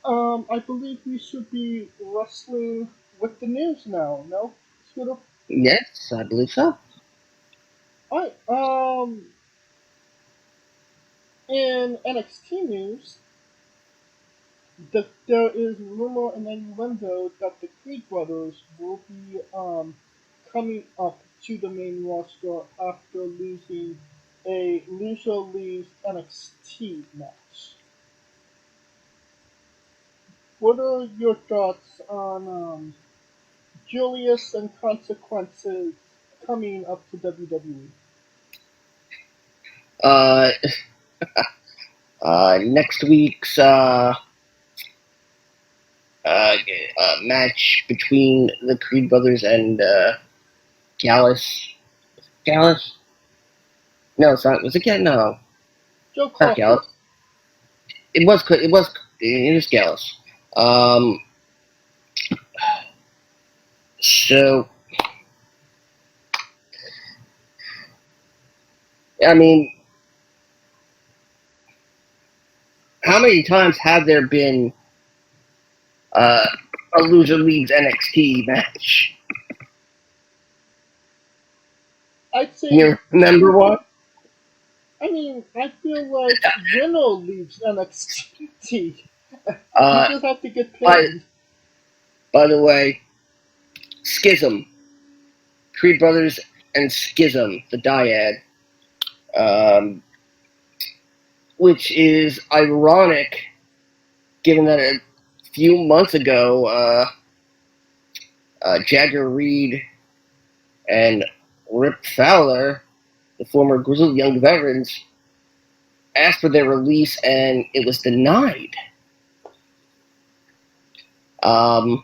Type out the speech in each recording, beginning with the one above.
I believe we should be wrestling with the news now. No, Scooter. Yes, I believe so. Alright. In NXT news, there is rumor and innuendo that the Creed brothers will be coming up to the main roster after losing a loser leaves NXT match. What are your thoughts on Julius and Consequences coming up to WWE? Uh, Next week's match between the Creed brothers and Gallus. Gallus? No, it's not. Was it Gallus? No, Joe not Coffey. Gallus. It was Gallus. Um, so I mean, how many times have there been uh, a loser leaves NXT match? I'd say, You remember one? I feel like winner leaves NXT. He Uh, just have to get by pinned. by the way, Schism, Creed brothers and Schism, the dyad, um, which is ironic given that a few months ago, Jagger Reed and Rip Fowler, the former Grizzled Young Veterans, asked for their release and it was denied. Um,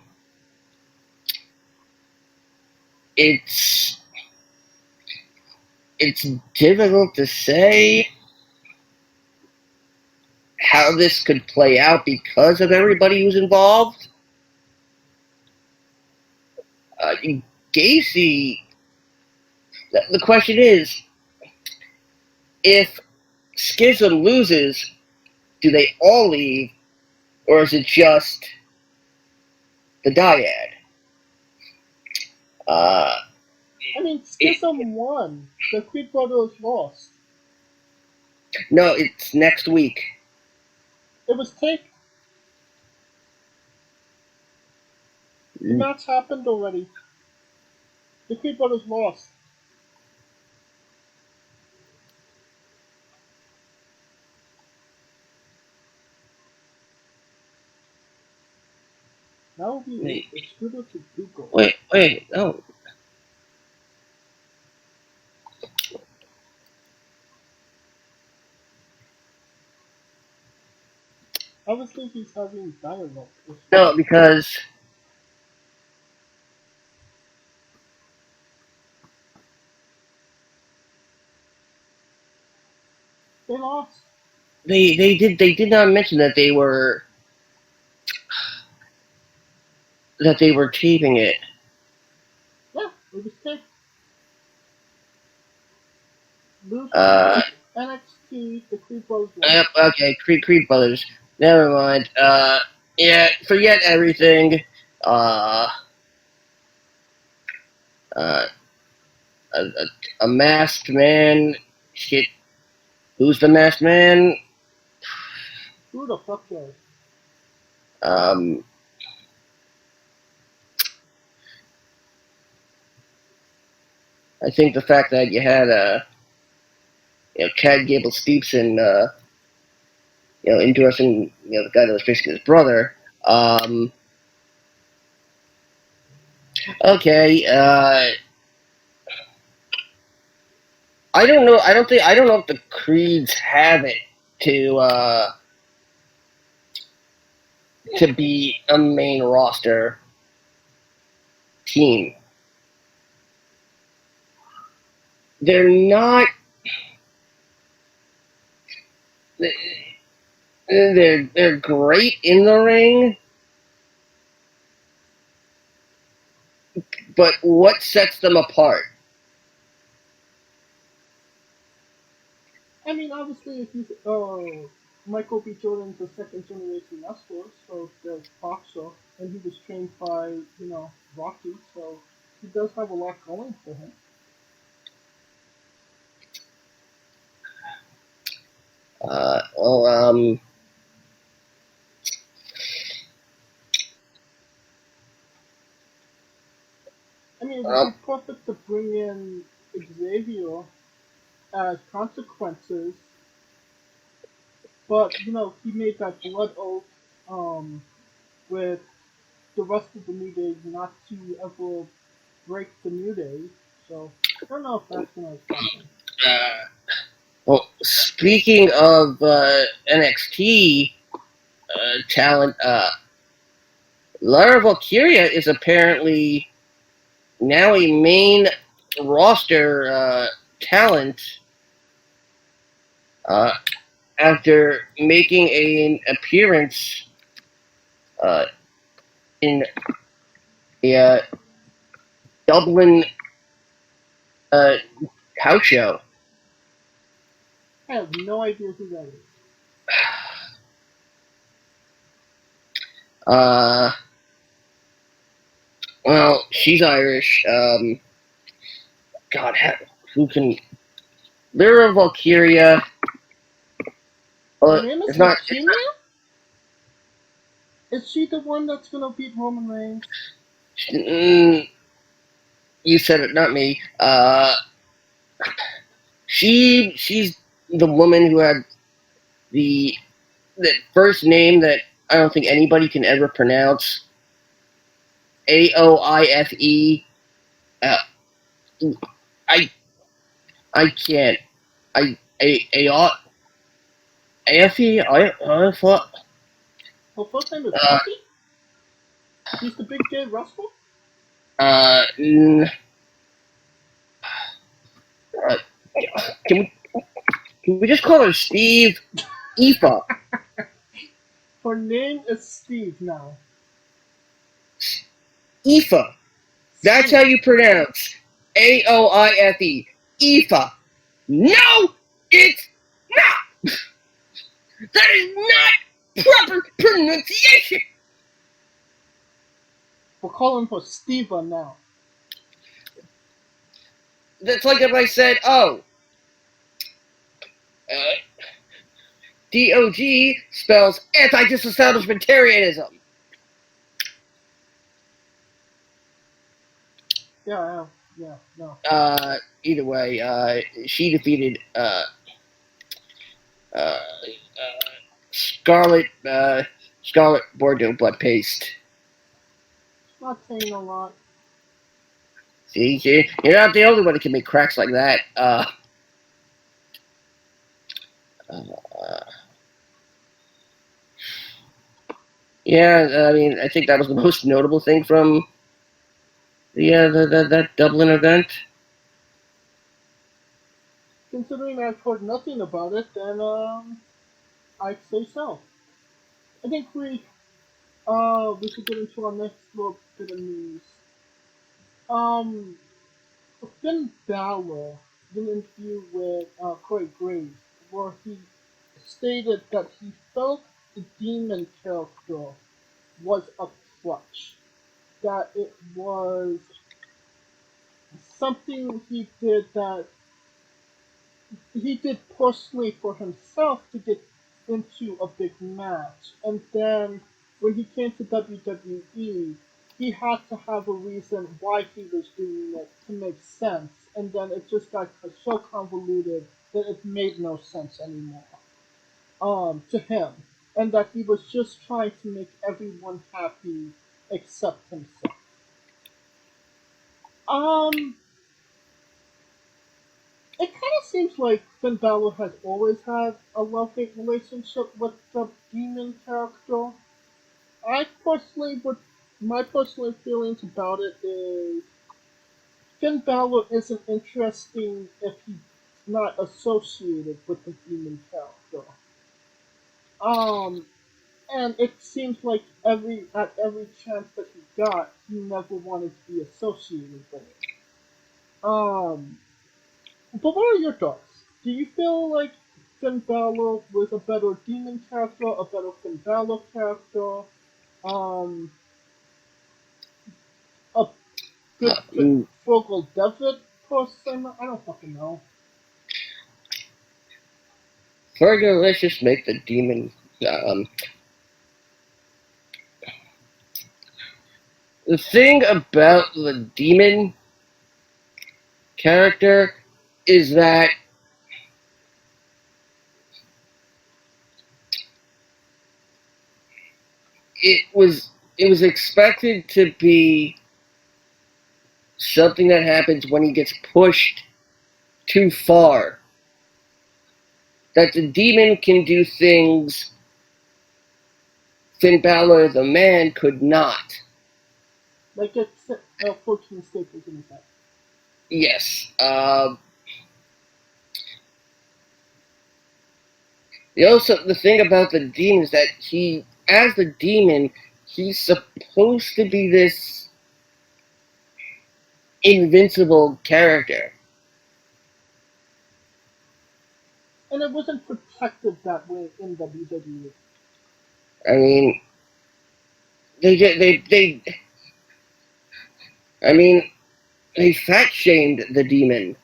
it's it's difficult to say how this could play out because of everybody who's involved. Uh, Gacy, the question is, if Schism loses, do they all leave, or is it just the dyad? Uh, it, Schism won. The Creed brothers lost. no, it's next week. It was taped. The match happened already. The Creed brothers lost. That would be Wait, a Scooter to Google. wait, no. Obviously, he's having dialogue issues. No, because They lost. they did not mention that they were taping it. Yeah, it was taped. Loser Uh, leaves NXT. The Creed brothers won. yep, okay, Creed brothers. Never mind. Yeah, forget everything. Uh, uh, a masked man. Shit, who's the masked man? Who the fuck cares? Um, I think the fact that you had Chad Gable Stevenson, endorsing the guy that was basically his brother. Okay, I don't know. I don't know if the Creeds have it to be a main roster team. They're not. They're great in the ring, but what sets them apart? Obviously, if you Michael B. Jordan's a second generation wrestler, so there's boxer, and he was trained by, Rocky, so he does have a lot going for him. Well, I mean, it would be perfect to bring in Xavier as consequences, but, he made that blood oath, um, with the rest of the New Day not to ever break the New Day, so I don't know if that's going to happen. well, speaking of NXT talent, Lara Valkyria is apparently now a main roster talent uh, after making an appearance in a Dublin uh, house show. I have no idea who that is. Well, she's Irish. God, who can? Lyra Valkyria. Her name is It's not. Valkyria? Is she the one that's going to beat Roman Reigns? You said it, not me. She's the woman who had the first name that I don't think anybody can ever pronounce. Aoife. Uh, I I can't. Aoife. I thought. Her first name is Bucky? He's the big gay wrestler? Uh, mm, uh, can we just call her Steve? Aoife. Her name is Steve now. Aoife. That's how you pronounce Aoife. Aoife. No, it's not. That is not proper pronunciation. We're calling her Steva now. That's like if I said, oh, DOG spells anti-disestablishmentarianism. Yeah, no. Either way, she defeated uh, Scarlet Bordeaux Blood Paste. Not saying a lot. See, you're not the only one that can make cracks like that. Yeah, I mean, I think that was the most notable thing from that Dublin event. Considering I've heard nothing about it, then I'd say so. I think we should get into our next little bit of news. Um, Finn Balor did an interview with Corey Graves where he stated that he felt the demon character was a crutch. That it was something he did personally for himself to get into a big match. And then when he came to WWE, he had to have a reason why he was doing it to make sense. And then it just got so convoluted that it made no sense anymore. To him. And that he was just trying to make everyone happy except himself. Um, it kind of seems like Finn Balor has always had a love-hate relationship with the demon character. I personally would, my personal feelings about it is Finn Balor isn't interesting if he's not associated with the demon character. Um, and it seems like at every chance that he got, he never wanted to be associated with it. But what are your thoughts? Do you feel like Finn Balor with a better demon character, a better Finn Balor character, um, a good Mm, Fogle Devitt person. I don't fucking know. Further, let's just make the demon. Um, the thing about the demon character is that it was it was expected to be something that happens when he gets pushed too far. That the demon can do things Finn Balor, the man, could not. Like it's 14 staples in his head. Yes. The thing about the demon is that as the demon, he's supposed to be this invincible character. And it wasn't protected that way in WWE. I mean, they I mean, they fat shamed the demon,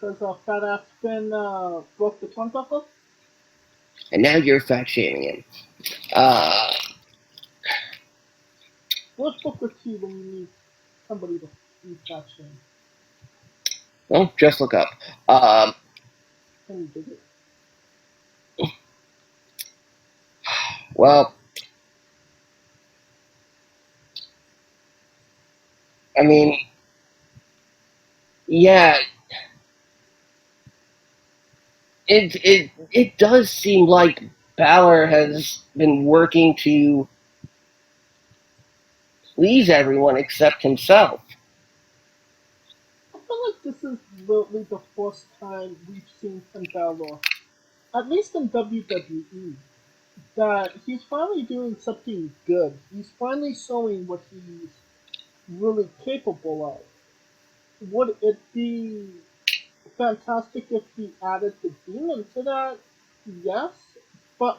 Because Fat Ass Finn broke the turnbuckle. and now you're fat shaming him. Uh, What's Booker T when you need somebody to be fat shame? well, just look up. Um, Can you dig it? well, I mean, yeah, it does seem like Balor has been working to please everyone except himself. I feel like this is literally the first time we've seen Finn Balor, at least in WWE, that he's finally doing something good. He's finally showing what he's really capable of. Would it be fantastic if he added the demon to that? Yes, but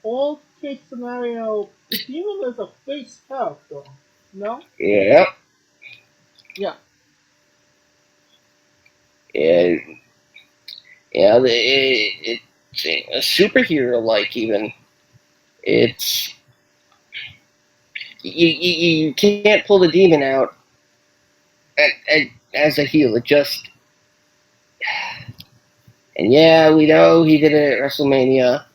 all case scenario, the demon is a face character. No? Yeah, Yeah. yeah, yeah. It's a superhero like even. It's you can't pull the demon out as a heel. It just and yeah, we know he did it at WrestleMania,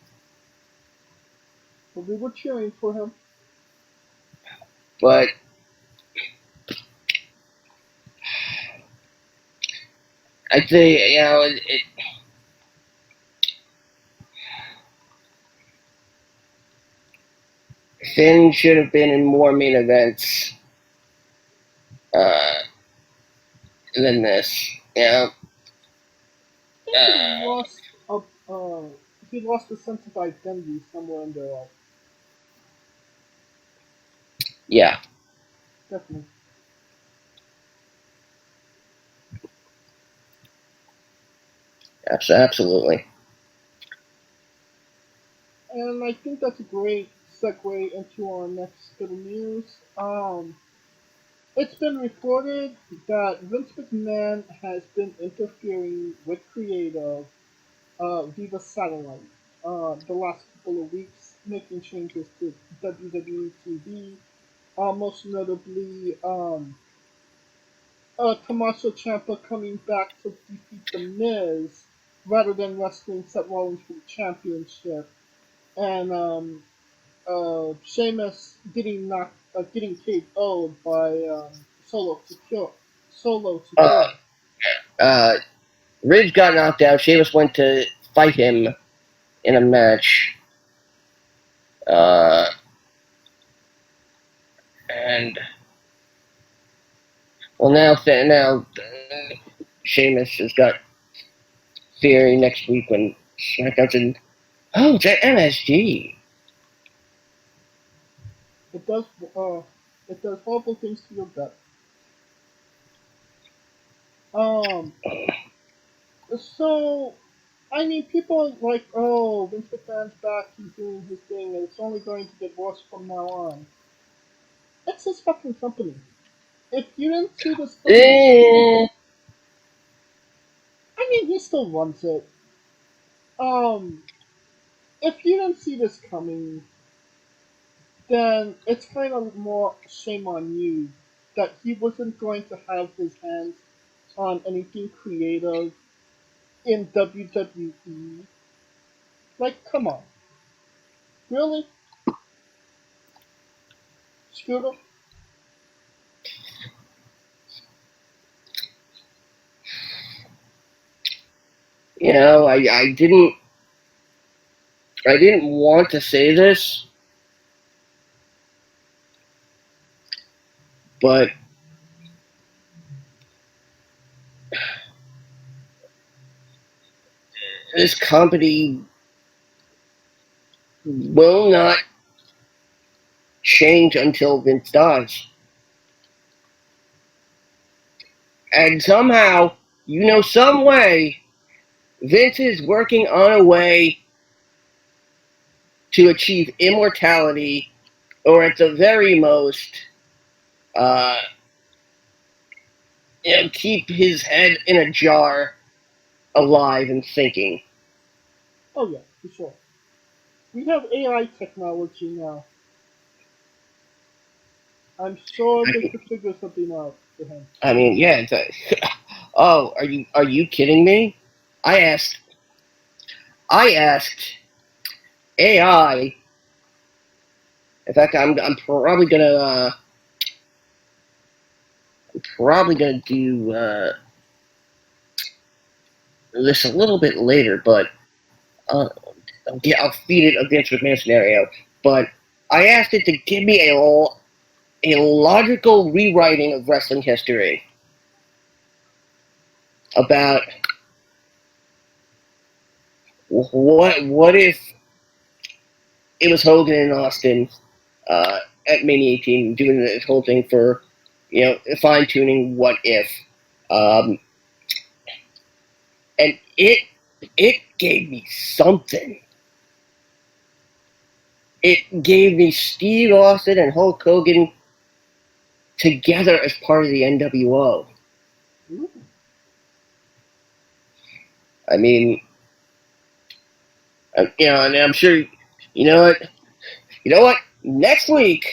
But we were cheering for him. but I think Finn should have been in more main events uh, than this. Yeah, I think he lost a sense of identity somewhere in there. yeah, Definitely. absolutely. And I think that's a great segue into our next bit of news. It's been reported that Vince McMahon has been interfering with creative Viva Satellite the last couple of weeks, making changes to WWE TV, most notably Tommaso Ciampa coming back to defeat The Miz rather than wrestling Seth Rollins for the championship, and Sheamus getting KO'd by Solo Uh, Secure. uh, Ridge got knocked out. Sheamus went to fight him in a match, uh, and well now Sheamus has got Theory next week when SmackDown's in. Oh, it's at MSG. It does uh, it does horrible things to your gut. Um, so I mean, people are like, oh, Vince McMahon's back, he's doing his thing, and it's only going to get worse from now on. It's his fucking company. If you didn't see this coming, Eh, I mean, he still runs it. Um, if you didn't see this coming, then it's kind of more shame on you that he wasn't going to have his hands on anything creative in WWE. Like, come on. Really? Scooter? you know, I didn't want to say this, but this company will not change until Vince dies. And somehow, some way, Vince is working on a way to achieve immortality, or at the very most, uh, keep his head in a jar, alive and thinking. Oh, yeah, for sure. We have AI technology now. I'm sure they could figure something out for him. I mean, yeah. Oh, are you kidding me? I asked I asked AI. In fact, I'm probably gonna do this a little bit later, but uh, yeah, I'll feed it a Vince McMahon scenario. But I asked it to give me a logical rewriting of wrestling history about what if it was Hogan and Austin at Mania 18 doing this whole thing for fine tuning what if, um, and it gave me something. It gave me Steve Austin and Hulk Hogan together as part of the NWO. Ooh. I mean, and I'm sure, you know what, next week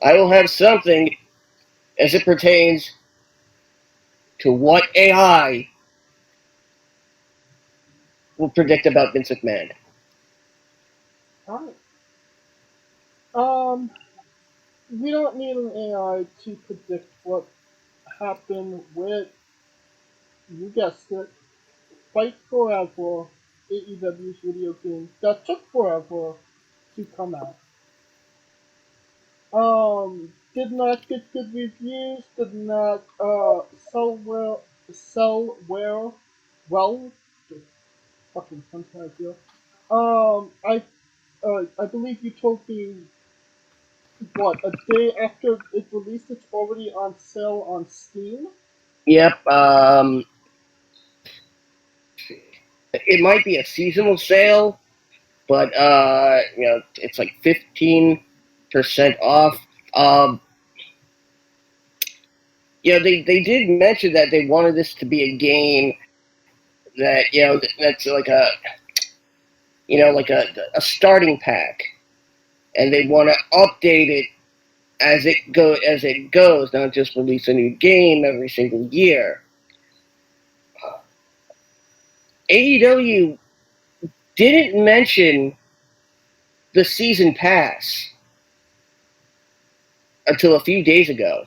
I will have something as it pertains to what AI will predict about Vince McMahon. Alright. Um, we don't need an AI to predict what happened with, you guessed it, Fight Forever, AEW's video game that took forever to come out. Did not get good reviews, did not sell well. Fucking sometimes here. I believe you told me what, a day after it released, it's already on sale on Steam. Yep. It might be a seasonal sale, but it's like 15% off. Um, they did mention that they wanted this to be a game that that's like a starting pack, and they want to update it as it goes, not just release a new game every single year. AEW didn't mention the season pass until a few days ago.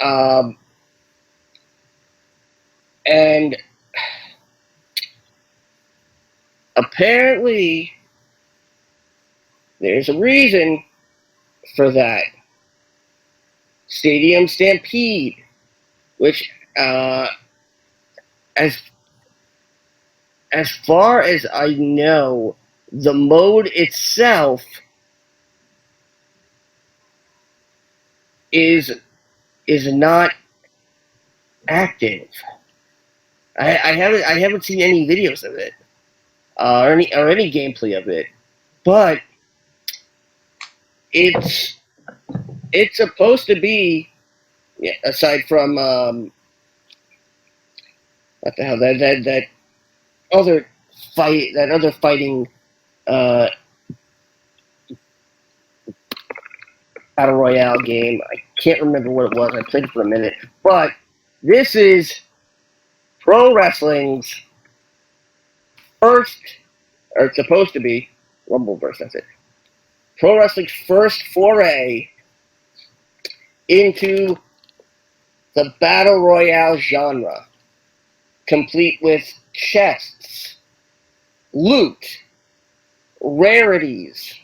Um, and apparently, there's a reason for that. Stadium Stampede, which, as as far as I know, the mode itself is is not active. I haven't seen any videos of it, or any gameplay of it, but it's supposed to be, yeah, aside from what the hell, that other fighting uh, battle royale game. I can't remember what it was. I played it for a minute, but this is pro wrestling's first, or it's supposed to be, Rumbleverse. That's it. Pro wrestling's first foray into the battle royale genre, complete with chests, loot, rarities,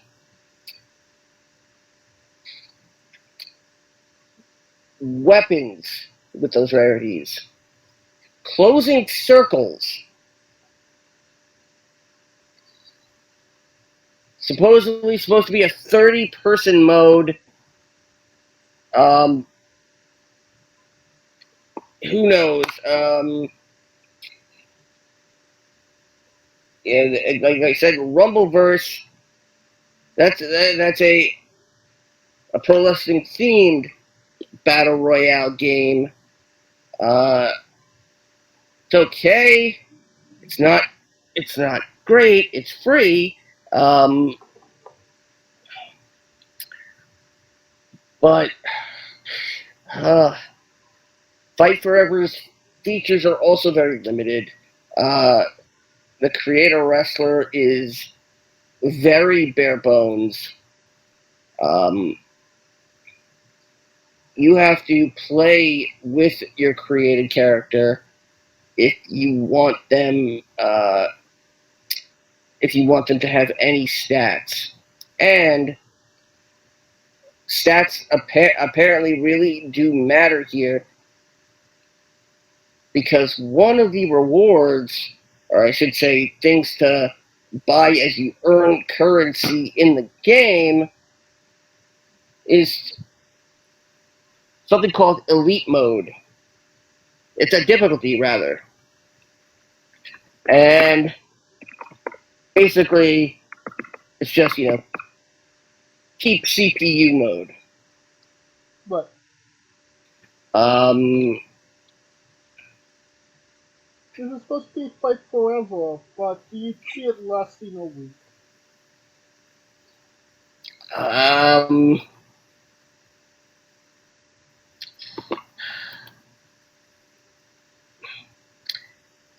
weapons with those rarities, closing circles, supposedly supposed to be a 30-person mode. Who knows? Yeah, like I said, Rumbleverse. That's a pro wrestling themed battle royale game. It's okay. It's not great. It's free. But Fight Forever's features are also very limited. The creator wrestler is very bare bones. You have to play with your created character if you want them to have any stats. And stats apparently really do matter here, because one of the rewards, or I should say things to buy as you earn currency in the game, is something called Elite Mode. It's a difficulty, rather. And basically, it's just, keep CPU mode. But this is supposed to be Fight Forever, but do you see it lasting a week?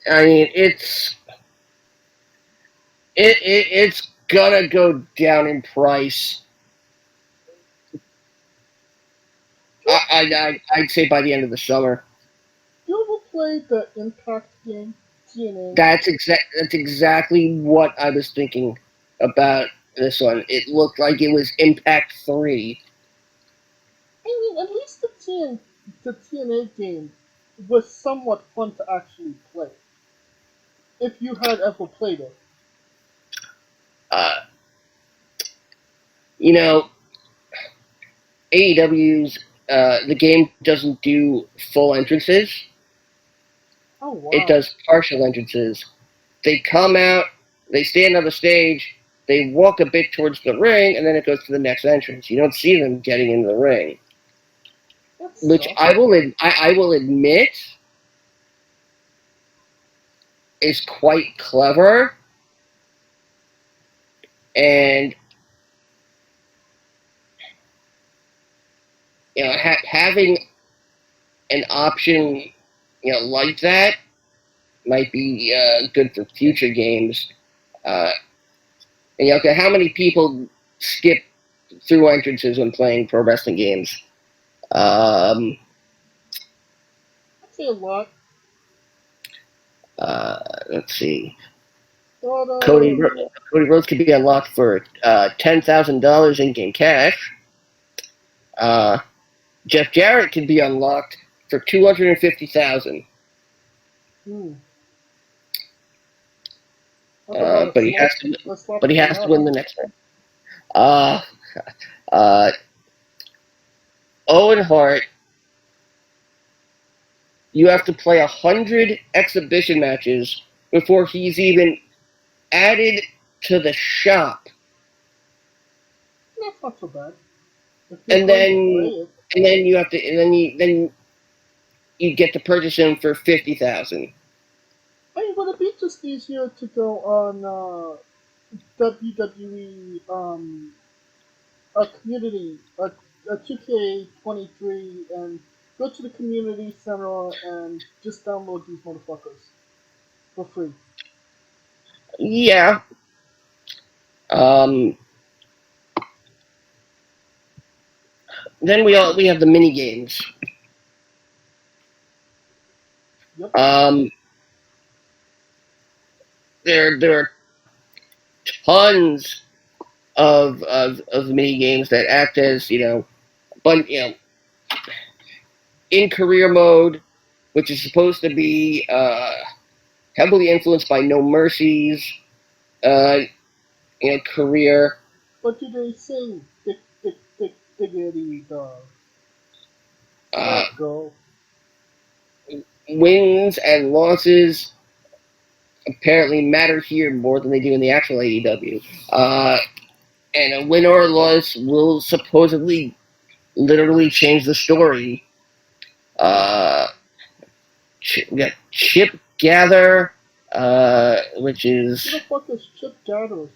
I mean, it's gonna go down in price. I'd say by the end of the summer. You ever played the Impact game, TNA? That's exactly what I was thinking about this one. It looked like it was Impact 3. I mean, at least the TNA game was somewhat fun to actually play. If you had ever played it. AEW's the game doesn't do full entrances. Oh wow! It does partial entrances. They come out, they stand on the stage, they walk a bit towards the ring, and then it goes to the next entrance. You don't see them getting into the ring, which I will admit is quite clever, and having an option like that might be good for future games. And how many people skip through entrances when playing pro wrestling games? I'd say a lot. Let's see. But, Cody Rhodes could be unlocked for $10,000 in-game cash. Jeff Jarrett can be unlocked for $250,000. But he has to win the next one. Owen Hart you have to play 100 exhibition matches before he's even added to the shop. That's not so bad. If you're And going to then play it. and then you have to then you get to purchase him for 50,000. I mean, would it be just easier to go on WWE a community a 2K23 and go to the community center and just download these motherfuckers for free? Yeah. Um, then we have the mini games. Yep. There are tons of mini games that act as but in career mode, which is supposed to be heavily influenced by No Mercy's career. What do they sing? Dick, dick, dick, diggity dog. Uh, Let's go. Wins and losses apparently matter here more than they do in the actual AEW. And a win or a loss will supposedly literally change the story. We got Chip Gather, which is Who the fuck is Chip Gathers?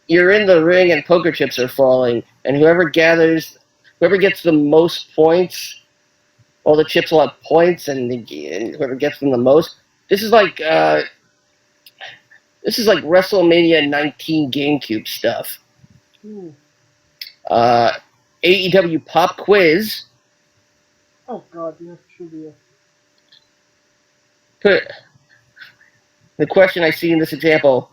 You're in the ring and poker chips are falling, and whoever gets the most points, all the chips will have points, and whoever gets them the most. This is like WrestleMania 19 GameCube stuff. AEW Pop Quiz. Oh god, you have trivia. The question I see in this example: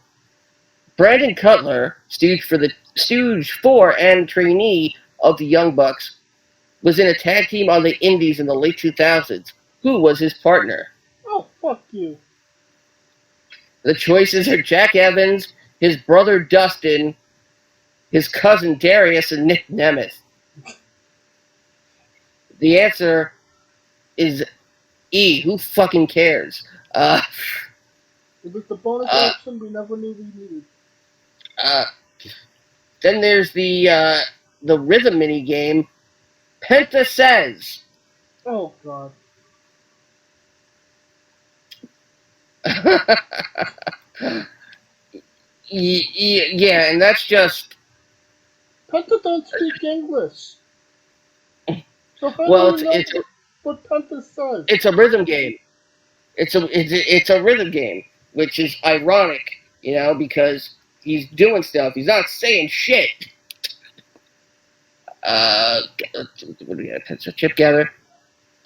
Brandon Cutler, Stooge 4 and trainee of the Young Bucks, was in a tag team on the Indies in the late 2000s. Who was his partner? Oh, fuck you. The choices are Jack Evans, his brother Dustin, his cousin Darius, and Nick Nemeth. The answer is E. Who fucking cares? It was the bonus action we never knew we needed. Then there's the rhythm mini game, Penta Says. Oh god. Yeah, and that's just. Penta don't speak English. So how Well, do you know what Penta says? It's a rhythm game. It's a rhythm game, which is ironic, because he's doing stuff. He's not saying shit. What do we got? It's a Chip Gather.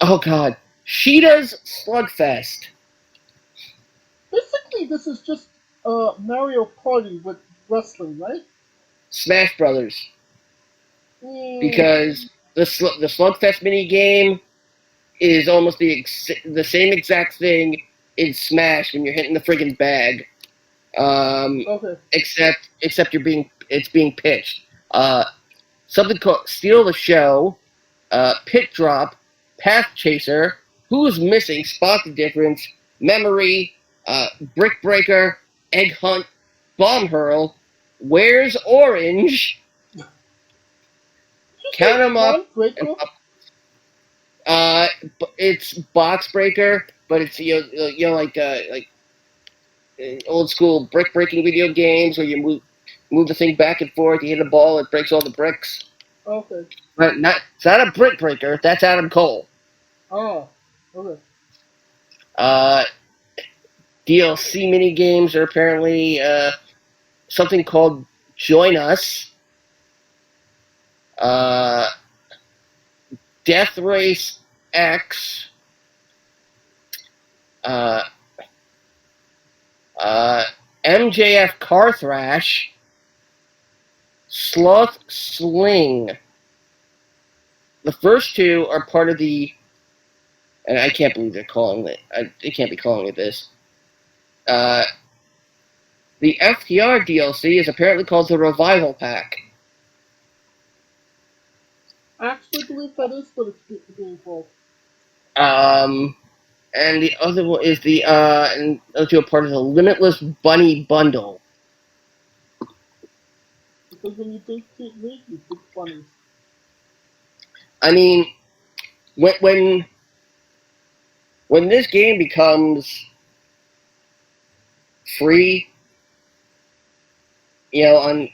Oh god, Sheeta's Slugfest. Basically, this is just Mario Party with wrestling, right? Smash Brothers. Because the Slugfest mini game is almost the same exact thing in Smash when you're hitting the friggin' bag. Okay. Except it's being pitched. Something called Steal the Show, Pit Drop, Path Chaser, Who's Missing, Spot the Difference, Memory, Brick Breaker, Egg Hunt, Bomb Hurl, Where's Orange, Count 'em Up. It's Box Breaker, but it's like old school brick breaking video games where you move the thing back and forth. You hit a ball, it breaks all the bricks. Okay. But it's not a brick breaker. That's Adam Cole. Oh, okay. DLC mini games are apparently something called Join Us. Death Race X. MJF Car Thrash. Sloth Sling. The first two are part of the, and I can't believe they're calling it. They can't be calling it this. The FTR DLC is apparently called the Revival Pack. Actually, believe that is what it's being called. And the other one is and those two are part of the Limitless Bunny Bundle. Because when you think Kate Lee, you think bunnies. I mean, when this game becomes free, on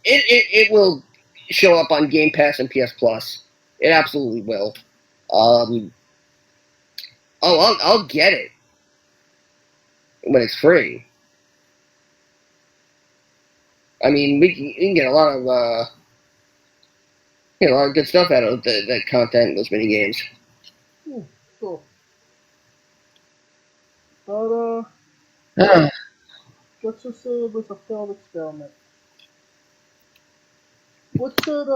it will show up on Game Pass and PS Plus. It absolutely will. I'll get it when it's free. I mean, we can get a lot of a lot of good stuff out of the content in those mini games. Sure. But let's just say it was a failed experiment. What should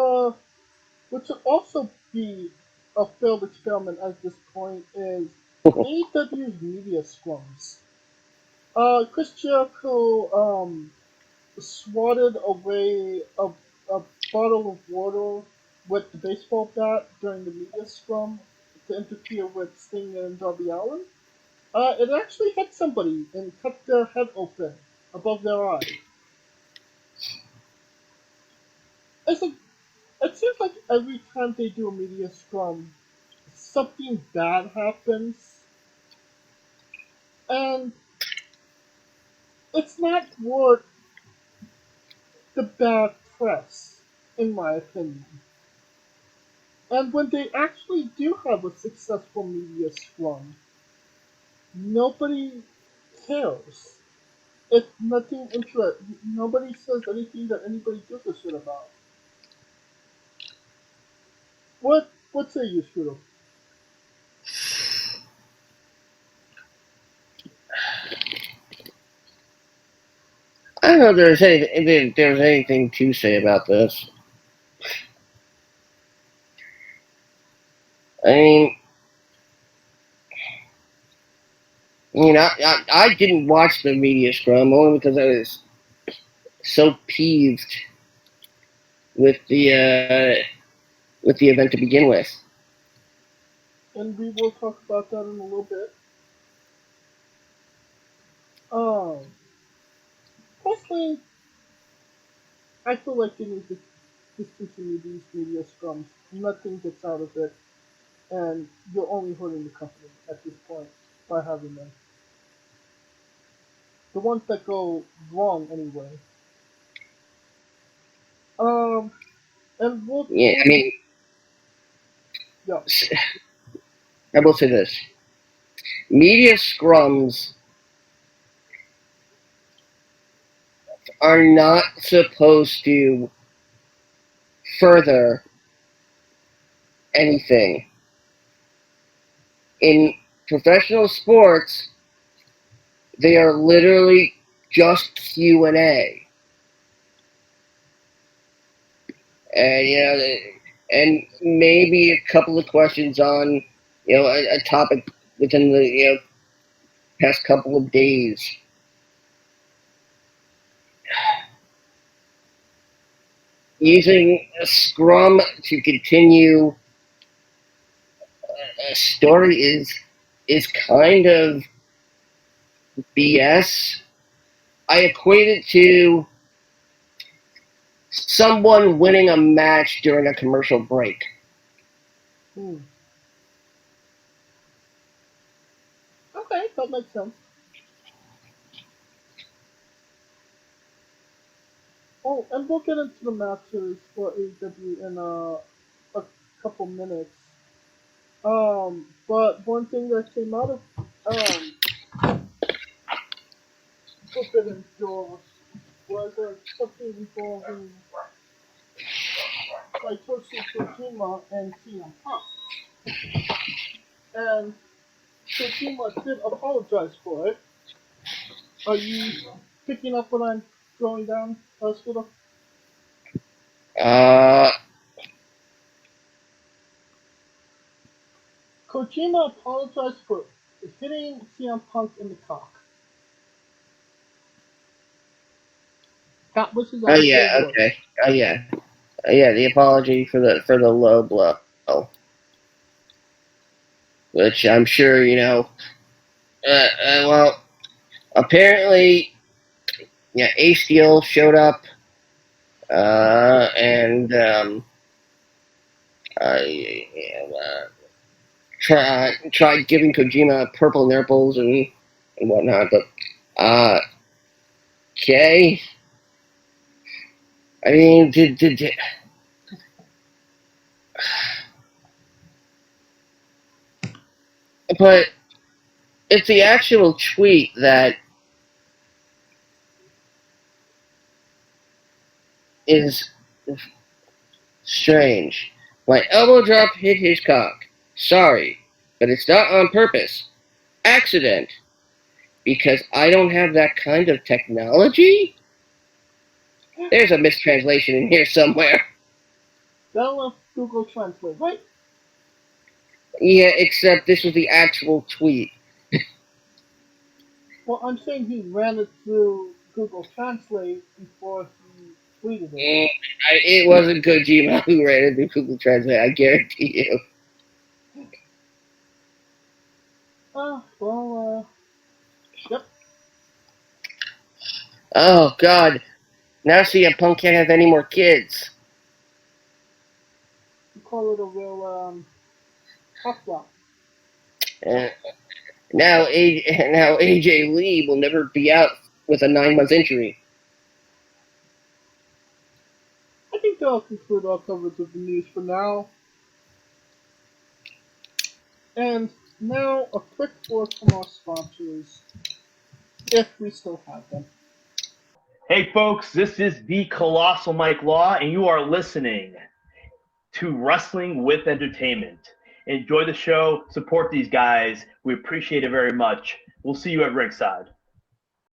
also be a failed experiment at this point is AEW's media scrums. Chris Jericho swatted away a bottle of water with the baseball bat during the media scrum to interfere with Sting and Darby Allin. It actually hit somebody and cut their head open above their eye. It seems like every time they do a media scrum, something bad happens, and it's not worth the bad press, in my opinion. And when they actually do have a successful media scrum, nobody cares. It's nothing interesting. Nobody says anything that anybody gives a shit about. What say you, Scooter? I don't know if there's anything to say about this. I mean, I didn't watch the media scrum only because I was so peeved with the event to begin with. And we will talk about that in a little bit. Personally, I feel like they need to discontinue these media scrums. Nothing gets out of it, and you're only hurting the company at this point by having them. The ones that go wrong anyway. Um, and Yeah, I mean, yeah. I will say this: media scrums are not supposed to further anything. In professional sports, they are literally just Q&A. And and maybe a couple of questions on a topic within the past couple of days. Using a scrum to continue a story is kind of BS. I equate it to someone winning a match during a commercial break. Okay, that makes sense. Oh, and we'll get into the matches for AEW in a couple minutes. But one thing that came out of Forbidden Door was something involving Satoshi Kojima and CM Punk. And Kojima did apologize for it. Are you picking up what I'm throwing down, Scooter? Uh, Kojima apologized for hitting CM Punk in the cock. That was his oh actual yeah, words. okay. Oh yeah. Yeah, the apology for the low blow. which I'm sure, well, apparently, yeah, Ace Steel showed up, and tried giving Kojima purple nipples and whatnot, but okay. I mean, but it's the actual tweet that is strange. My elbow drop hit his cock. Sorry, but it's not on purpose. Accident. Because I don't have that kind of technology? There's a mistranslation in here somewhere. That was Google Translate, right? Yeah, except this was the actual tweet. Well, I'm saying he ran it through Google Translate before he tweeted it. It wasn't Kojima who ran it through Google Translate, I guarantee you. Yep. Oh, God. Now CM Punk can't have any more kids. You call it a real, tough block. Now AJ Lee will never be out with a 9-month injury. I think that'll conclude our coverage of the news for now. And now a quick word from our sponsors, if we still have them. Hey folks, this is the Colossal Mike Law, and you are listening to Wrestling with Entertainment. Enjoy the show, support these guys. We appreciate it very much. We'll see you at ringside.